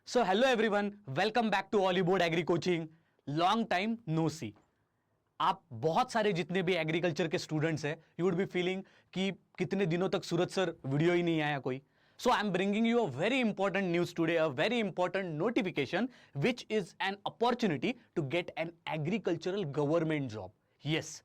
So hello everyone, welcome back to Oliveboard agri coaching. Long time no see. आप बहुत सारे जितने भी एग्रीकल्चर के स्टूडेंट्स हैं, यू वुड बी फीलिंग कि कितने दिनों तक सूरज सर वीडियो ही नहीं आया कोई। So I am bringing you a very important news today, a very important notification which is an opportunity to get an agricultural government job. Yes,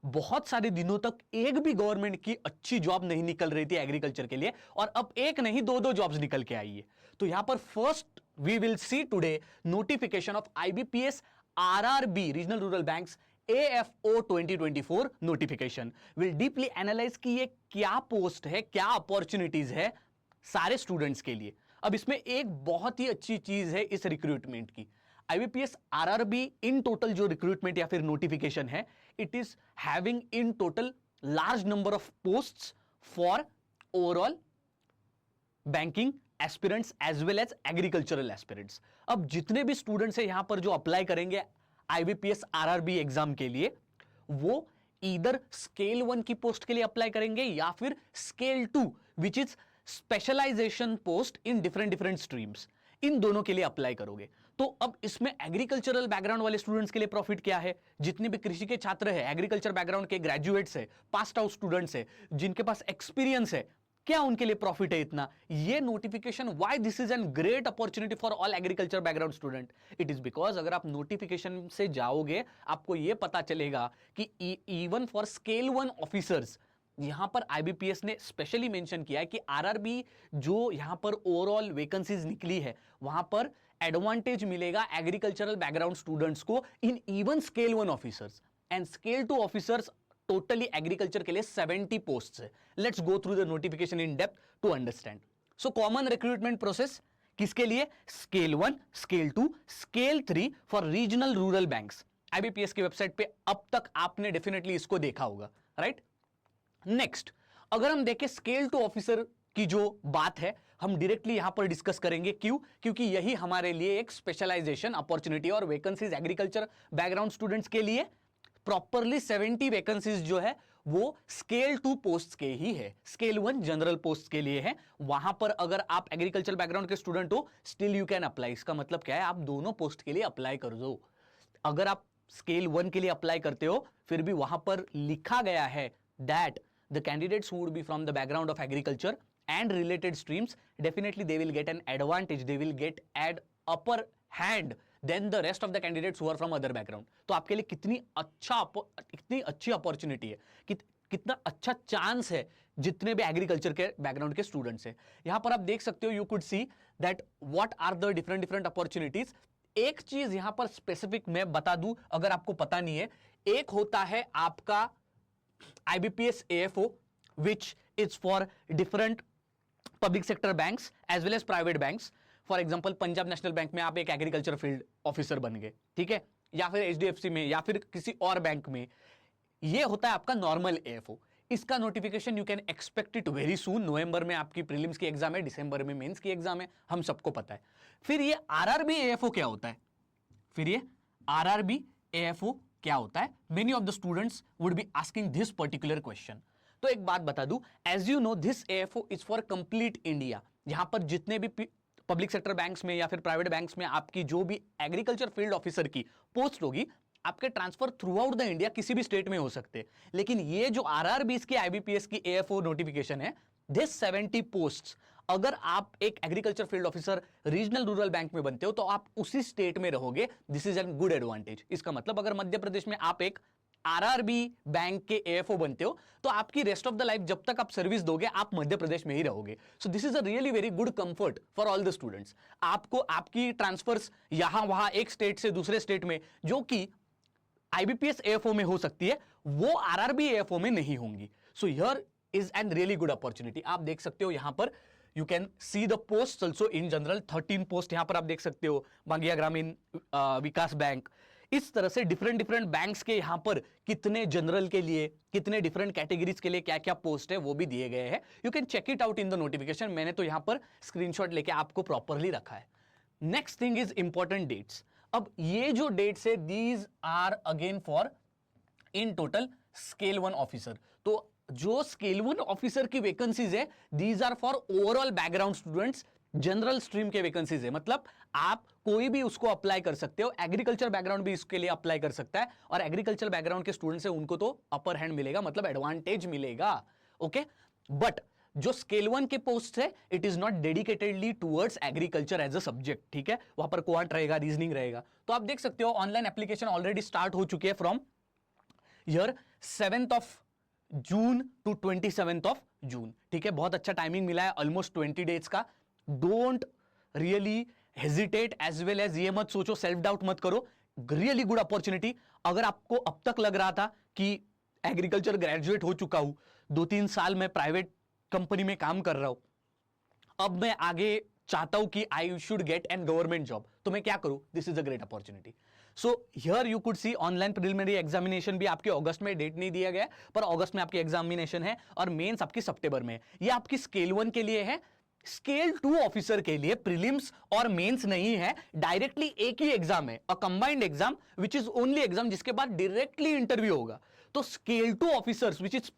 बहुत सारे दिनों तक एक भी गवर्नमेंट की अच्छी जॉब नहीं निकल रही थी एग्रीकल्चर के लिए, और अब एक नहीं दो दो जॉब्स निकल के आई है। तो यहां पर first we will see today notification of IBPS RRB regional rural banks AFO 2024 notification. Will deeply analyse कि ये क्या पोस्ट है, क्या अपॉर्चुनिटीज है सारे स्टूडेंट्स के लिए। अब इसमें एक बहुत ही अच्छी चीज है इस रिक्रूटमेंट की। आईबीपीएस आरआरबी इन टोटल जो रिक्रूटमेंट या फिर नोटिफिकेशन है, it is having in total large number of posts for overall banking aspirants as well as agricultural aspirants. अब जितने भी स्टूडेंट्स हैं यहां पर जो अप्लाई करेंगे आईबीपीएस आरआरबी एग्जाम के लिए, वो इधर स्केल 1 की पोस्ट के लिए अप्लाई करेंगे या फिर scale 2 which is specialisation post in different different streams, इन दोनों के लिए अप्लाई करोगे। तो अब इसमें एग्रीकल्चरल बैकग्राउंड वाले स्टूडेंट्स के लिए प्रॉफिट क्या है? जितने भी कृषि के छात्र हैं, एग्रीकल्चर बैकग्राउंड के ग्रेजुएट्स है, पास्ट आउट स्टूडेंट्स है, जिनके पास एक्सपीरियंस है, क्या उनके लिए प्रॉफिट है इतना? ये notification, why this is an great opportunity for all agriculture background student? It is because अगर आप नोटिफिकेशन से जाओगे, आपको यह पता चलेगा कि इवन फॉर स्केल 1 ऑफिसर्स, यहां पर आईबीपीएस ने स्पेशली मेंशन किया है कि आरआरबी जो यहां पर ओवरऑल वैकेंसीज निकली है, वहां पर एडवांटेज मिलेगा एग्रीकल्चरल बैकग्राउंड स्टूडेंट्स को in even scale 1 officers and scale 2 officers. Totally agriculture के लिए 70 पोस्ट है। Let's go through the notification in depth to understand. So common recruitment process किसके लिए? Scale 1, scale 2, scale 3 for regional rural banks. IBPS की website पे अब तक आपने डेफिनेटली इसको देखा होगा, राइट? नेक्स्ट, अगर हम देखें स्केल 2 ऑफिसर की जो बात है, हम डायरेक्टली यहां पर डिस्कस करेंगे। क्यों? क्योंकि यही हमारे लिए एक स्पेशलाइजेशन अपॉर्चुनिटी और वैकेंसीज एग्रीकल्चर बैकग्राउंड स्टूडेंट्स के लिए प्रॉपरली 70 वैकेंसीज जो है वो स्केल 2 पोस्ट के ही है, स्केल 1 जनरल पोस्ट के लिए है। वहां पर अगर आप एग्रीकल्चर बैकग्राउंड के स्टूडेंट हो, स्टिल यू कैन अप्लाई। इसका मतलब क्या है? आप दोनों पोस्ट के लिए अप्लाई कर दो। अगर आप स्केल 1 के लिए अप्लाई करते हो, फिर भी वहां पर लिखा गया है that the candidates who would be from the background of agriculture and related streams, definitely they will get an advantage, they will get an upper hand than the rest of the candidates who are from other background. तो आपके लिए कितनी अच्छी opportunity है, कितना अच्छा chance है जितने भी एग्रीकल्चर के बैकग्राउंड के स्टूडेंट्स हैं। यहां पर आप देख सकते हो, you could see that what are the different different opportunities. एक चीज यहां पर स्पेसिफिक मैं बता दूं, अगर आपको पता नहीं है, एक होता है आपका IBPS AFO, which is for different public sector banks as well as private banks. For example, Punjab national bank में आप एक एग्रीकल्चर फील्ड ऑफिसर बन गए, ठीक है, या फिर HDFC में या फिर किसी और बैंक में। ये होता है आपका नॉर्मल AFO। इसका notification you can expect it very soon. नवंबर में आपकी प्रीलिम्स की एग्जाम है, दिसंबर में मेंस की एग्जाम है, हम सबको पता है। फिर ये आरआरबी AFO क्या होता है? फिर ये आरआरबी AFO क्या होता है? Many of the students would be asking this particular question. तो एक बात बता दूं, as you know this AFO is for complete India. यहां पर जितने भी पब्लिक सेक्टर बैंक्स में या फिर प्राइवेट बैंक्स में आपकी जो भी एग्रीकल्चर फील्ड ऑफिसर की पोस्ट होगी, आपके transfer through out the India किसी भी स्टेट में हो सकते हैं। लेकिन ये जो आरआरबी की आईबीपीएस की AFO नोटिफिकेशन है, दिस 70 पोस्ट्स, अगर आप एक agriculture field officer regional rural bank में बनते हो तो आप उसी स्टेट में रहोगे। This is an good advantage. इसका मतलब अगर मध्य प्रदेश में आप एक आरआरबी बैंक के AFO बनते हो तो आपकी रेस्ट ऑफ द लाइफ, जब तक आप सर्विस दोगे, आप मध्य प्रदेश में ही रहोगे। सो this is a really very good comfort for all the students. आपको आपकी ट्रांसफर्स यहां वहां एक स्टेट से दूसरे स्टेट में, जो कि आईबीपीएस AFO में हो सकती है, वो आरआरबी AFO में नहीं होंगी। So here is an really good opportunity. आप देख सकते हो यहां पर you can see the post also in general. 13 post यहां पर आप देख सकते हो। बांगिया ग्रामीण विकास बैंक, इस तरह से डिफरेंट डिफरेंट बैंक्स के यहां पर कितने जनरल के लिए, कितने डिफरेंट कैटेगरीज के लिए क्या क्या पोस्ट है वो भी दिए गए हैं। You can check it out in the notification. मैंने तो यहां पर स्क्रीनशॉट लेके आपको प्रॉपरली रखा है। Next thing is important dates. अब ये जो डेट्स है, these are again for in total scale 1 officer. तो जो स्केल 1 ऑफिसर की वैकेंसीज है, these are for overall background students general stream के वैकेंसीज है, मतलब आप कोई भी उसको अप्लाई कर सकते हो, एग्रीकल्चर बैकग्राउंड भी इसके लिए अप्लाई कर सकता है, और एग्रीकल्चर बैकग्राउंड के स्टूडेंट्स है उनको तो अपर हैंड मिलेगा, मतलब एडवांटेज मिलेगा। ओके, बट जो स्केल 1 के पोस्ट है it is not dedicatedly towards agriculture as a subject, ठीक है, वहां पर क्वांट रहेगा, रीजनिंग रहेगा। तो आप देख सकते हो ऑनलाइन एप्लीकेशन ऑलरेडी स्टार्ट हो चुकी है from year 7th of June to 27th of June, ठीक है, बहुत अच्छा टाइमिंग मिला है, ऑलमोस्ट 20 डेज का। Don't really hesitate, as well as ये मत सोचो, सेल्फ डाउट मत करो, रियली गुड अपॉर्चुनिटी। अगर आपको अब तक लग रहा था कि एग्रीकल्चर ग्रेजुएट हो चुका हूं, 2-3 साल में प्राइवेट कंपनी में काम कर रहा हूं, अब मैं आगे चाहता हूं कि I should get an government job, तो मैं क्या करूं, this is a great opportunity. So here you could C online preliminary examination भी आपके अगस्त में, डेट नहीं दिया गया पर अगस्त में आपकी एग्जामिनेशन है, और मेंस आपकी सितंबर में है। ये आपकी स्केल 1 के लिए है, स्केल 2 ऑफिसर के लिए प्रीलिम्स और मेंस नहीं है, डायरेक्टली एक ही एग्जाम है, a combined exam which is only exam, जिसके बाद डायरेक्टली इंटरव्यू होगा। तो scale 2 officers which is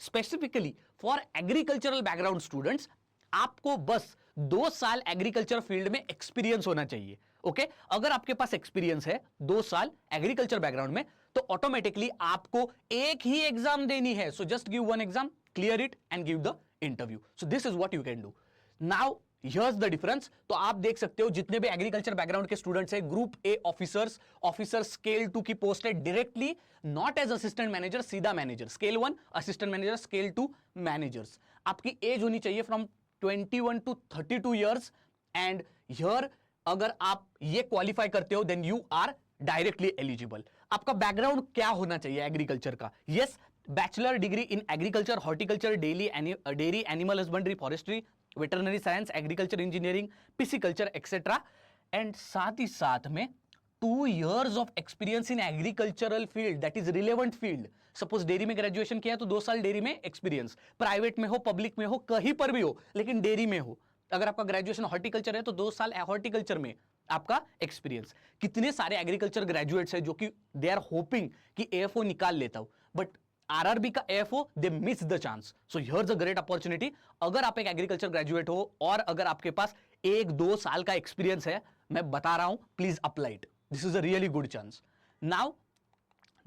specifically for agricultural background students, आपको बस 2 साल एग्रीकल्चर फील्ड में एक्सपीरियंस होना चाहिए। ओके, अगर आपके पास एक्सपीरियंस है 2 साल एग्रीकल्चर बैकग्राउंड में, तो ऑटोमेटिकली आपको एक ही एग्जाम देनी है। So just give one exam, clear it and give the interview. So this is what you can do. Now here's the difference. तो आप देख सकते हो जितने भी एग्रीकल्चर बैकग्राउंड के स्टूडेंट्स हैं, group A officers, officer scale 2 की पोस्ट है directly, not as assistant manager, सीधा manager. Scale 1 assistant manager, scale 2 managers. आपकी एज होनी चाहिए from 21 to 32 years, and here अगर आप ये क्वालिफाई करते हो then you are directly eligible. आपका बैकग्राउंड क्या होना चाहिए एग्रीकल्चर का? Yes, bachelor degree in agriculture, horticulture, dairy, animal husbandry, forestry, veterinary science, agriculture engineering, pisciculture etcetera, and साथ ही साथ में 2 years of experience in agricultural field, that is relevant field. Suppose dairy में graduation किया तो 2 साल dairy में experience, private में हो, पब्लिक में हो, कहीं पर भी हो, लेकिन डेयरी में हो। अगर आपका ग्रेजुएशन हॉर्टिकल्चर है तो 2 साल हॉर्टिकल्चर में आपका एक्सपीरियंस। कितने सारे एग्रीकल्चर ग्रेजुएट्स हैं जो कि दे आर होपिंग कि एएफओ निकाल लेता हूं, बट आरआरबी का AFO they miss the chance. So here's a great opportunity. अगर आप एक एग्रीकल्चर ग्रेजुएट हो और अगर आपके पास 1-2 साल का एक्सपीरियंस है, मैं बता रहा हूं, please apply it, this is a really good chance. Now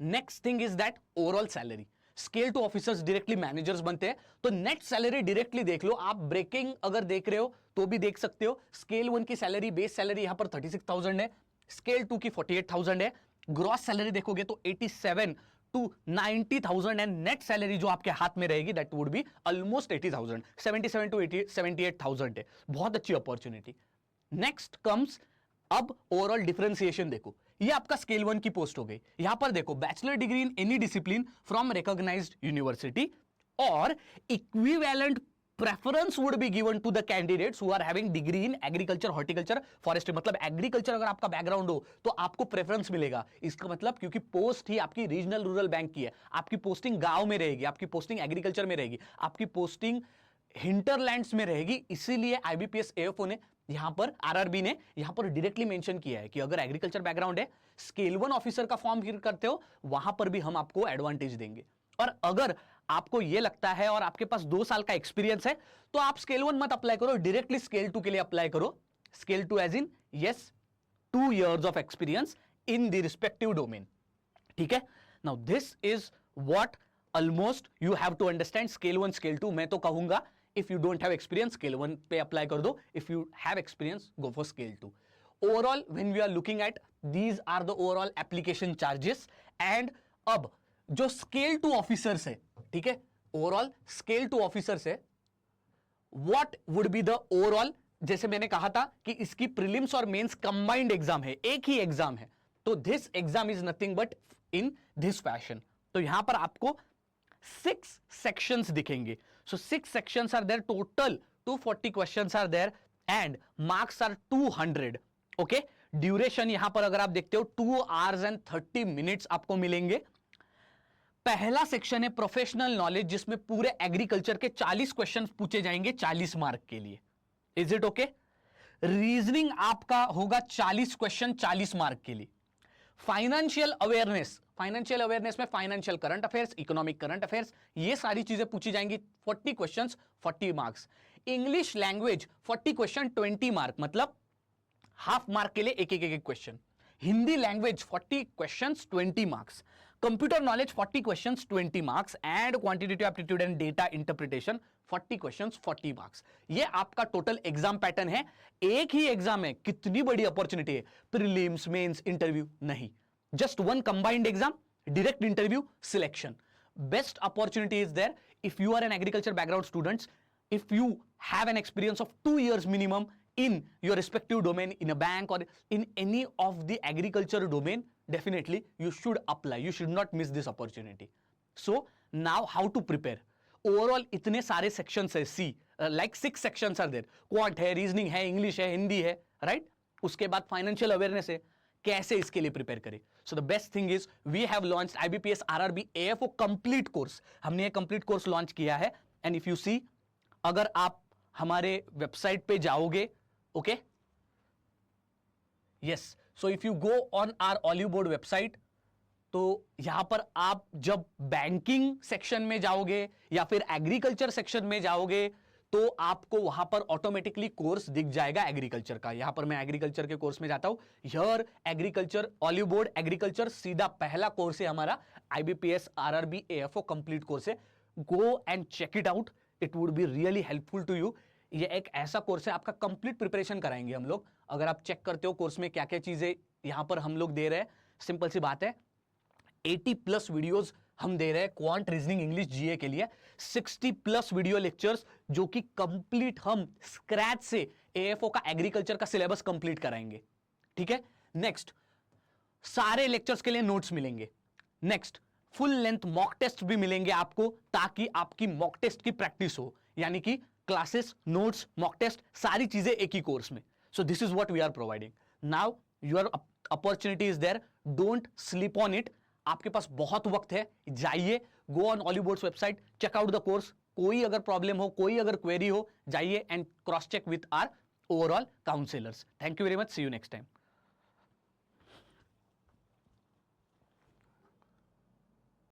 next thing is that overall salary. Scale 2 officers directly managers बनते हैं, तो नेट सैलरी डायरेक्टली देख लो आप। ब्रेकिंग अगर देख रहे हो तो भी देख सकते हो। स्केल 1 की सैलरी, बेस सैलरी यहां पर 36,000 है, स्केल 2 की 48,000 है। ग्रॉस सैलरी देखोगे तो 87 to 90,000, एंड नेट सैलरी जो आपके हाथ में रहेगी that would be almost 80,000, 77 to 78,000 है। बहुत अच्छी अपॉर्चुनिटी। नेक्स्ट कम्स, अब ओवरऑल डिफरेंशिएशन देखो। ये आपका स्केल 1 की पोस्ट हो गई। यहां पर देखो, bachelor degree in any discipline from recognised university, और equivalent preference would be given to the candidates who are having degree in agriculture, horticulture, forestry. मतलब एग्रीकल्चर अगर आपका बैकग्राउंड हो तो आपको प्रेफरेंस मिलेगा। इसका मतलब क्योंकि पोस्ट ही आपकी रीजनल रूरल बैंक की है, आपकी पोस्टिंग गांव में रहेगी, आपकी पोस्टिंग एग्रीकल्चर में रहेगी, आपकी पोस्टिंग हिंटरलैंड्स में रहेगी। इसीलिए आईबीपीएस एएफओ ने यहां पर, आरआरबी ने यहां पर डायरेक्टली मेंशन किया है कि अगर एग्रीकल्चर बैकग्राउंड है, स्केल 1 ऑफिसर का फॉर्म फिल करते हो, वहां पर भी हम आपको एडवांटेज देंगे। और अगर आपको यह लगता है और आपके पास 2 साल का एक्सपीरियंस है, तो आप स्केल 1 मत अप्लाई करो, डायरेक्टली स्केल 2 के लिए अप्लाई करो। Scale 2 as in, yes, 2 years of experience in the respective domain, ठीक है। Now this is what almost you have to understand. Scale 1, scale 2, मैं तो कहूंगा if you don't have experience, scale 1 पे apply कर दो, if you have experience go for scale 2। Overall when we are looking at, these are the overall application charges. And अब जो scale 2 officers है, ठीक है, ओवरऑल स्केल 2 ऑफिसर्स है, what would be the overall, जैसे मैंने कहा था कि इसकी प्रीलिम्स और मेंस कंबाइंड एग्जाम है, एक ही एग्जाम है, तो this exam is nothing but in this fashion. तो यहां पर आपको 6 सेक्शंस दिखेंगे। So 6 sections are there, total 240 questions are there, and marks are 200। Okay, duration यहां पर अगर आप देखते हो 2 hours and 30 minutes आपको मिलेंगे। पहला सेक्शन है प्रोफेशनल नॉलेज, जिसमें पूरे एग्रीकल्चर के 40 क्वेश्चन पूछे जाएंगे 40 मार्क के लिए। Is it okay? रीजनिंग आपका होगा 40 क्वेश्चन 40 मार्क के लिए। फाइनेंशियल अवेयरनेस, फाइनेंशियल अवेयरनेस में financial current affairs, economic current affairs, ये सारी चीजें पूछी जाएंगी, 40 questions 40 marks. English language 40 question 20 mark, मतलब हाफ मार्क के लिए एक एक question. Hindi language 40 questions 20 marks. Computer knowledge 40 questions 20 marks and quantitative aptitude and data interpretation 40 questions 40 marks. ये आपका टोटल एग्जाम पैटर्न है। एक ही एग्जाम है, कितनी बड़ी अपॉर्चुनिटी है। प्रीलिम्स, मेंस, इंटरव्यू नहीं, just one combined exam, direct interview, selection. Best opportunity is there if you are an agriculture background students, if you have an experience of 2 years minimum in your respective domain, in a bank or in any of the agriculture domain, definitely you should apply. You should not miss this opportunity. So now how to prepare? Overall इतने सारे sections है, see, like 6 sections are there. Quant है, reasoning है, English है, हिंदी है, right? उसके बाद financial awareness है। कैसे इसके लिए प्रिपेयर करें? So the best thing is we have launched IBPS RRB AFO complete course. हमने ये कंप्लीट कोर्स लॉन्च किया है एंड इफ यू सी, अगर आप हमारे वेबसाइट पे जाओगे, okay, yes, so if you go on our Oliveboard website, तो यहां पर आप जब बैंकिंग सेक्शन में जाओगे या फिर एग्रीकल्चर सेक्शन में जाओगे, तो आपको वहां पर ऑटोमेटिकली कोर्स दिख जाएगा एग्रीकल्चर का। यहां पर मैं एग्रीकल्चर के कोर्स में जाता हूं, here agriculture, Oliveboard agriculture, सीधा पहला कोर्स है हमारा IBPS RRB AFO complete course है। Go and check it out, it would be really helpful to you. ये एक ऐसा कोर्स है, आपका कंप्लीट प्रिपरेशन कराएंगे हम लोग। अगर आप चेक करते हो कोर्स में क्या क्या चीजें यहां पर हम लोग दे रहे हैं, सिंपल सी बात है, 80+ वीडियोस हम दे रहे हैं क्वांट, रीजनिंग, इंग्लिश, जीए के लिए। 60+ वीडियो लेक्चर्स जो कि कंप्लीट हम स्क्रैच से AFO का एग्रीकल्चर का सिलेबस कंप्लीट कराएंगे, ठीक है। नेक्स्ट, सारे लेक्चर्स के लिए नोट्स मिलेंगे। Next, full length mock test भी मिलेंगे आपको, ताकि आपकी मॉक टेस्ट की प्रैक्टिस हो, यानी कि क्लासेस, नोट्स, मॉक टेस्ट, सारी चीजें एक ही कोर्स में। So this is what we are providing. Now your opportunity is there, don't sleep on it. आपके पास बहुत वक्त है, जाइए, go on Oliveboard's website, check out the course. कोई अगर प्रॉब्लम हो, कोई अगर क्वेरी हो, जाइए and cross check with our overall counsellors. Thank you very much, see you next time.